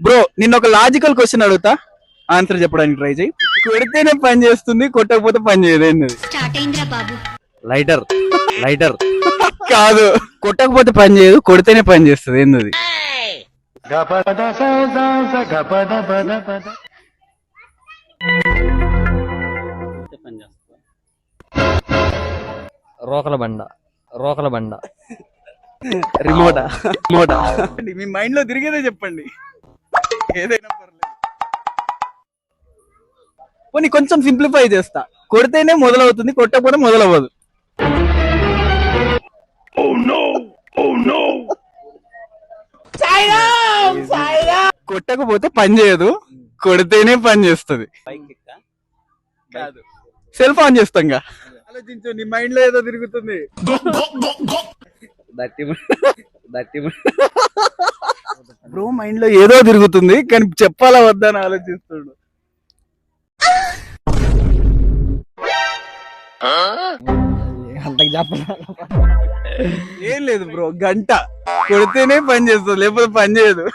Bro నిన్న ఒక logical question అడుగుతా, ఆన్సర్ చెప్పడానికి ట్రై చేయి. కొడితేనే పని చేస్తుంది, కొట్టకపోతే పని చేయదు ఏంది? స్టార్ట్ అయిందిరా బాబు. లైటర్ లైటర్ కాదు, కొట్టకపోతే పని చేయదు, కొడితేనే పని చేస్తుంది ఏంది? రోకల బండ రోకల బండ రిమోటా? రిమోటా? మీ మైండ్ లో తిరిగేదే చెప్పండి, ఏదైనా పర్లేదు. పోనీ కొంచెం సింప్లిఫై చేస్తా, కొడితేనే మొదలవుతుంది, కొట్టకపోతే మొదలవ్వదు. కొట్టకపోతే పని చేయదు, కొడితేనే పని చేస్తుంది. కాదు, సెల్ ఫోన్ చేస్తాంగా. ఆలోచించు, నీ మైండ్ లో ఏదో తిరుగుతుంది. బ్రో మైండ్ లో ఏదో తిరుగుతుంది, కానీ చెప్పాలా వద్దా అని ఆలోచిస్తుడు. అంతకు చెప్పాలి. ఏం లేదు బ్రో, గంట కొడితేనే పని చేస్తుంది, లేకపోతే పని చేయదు.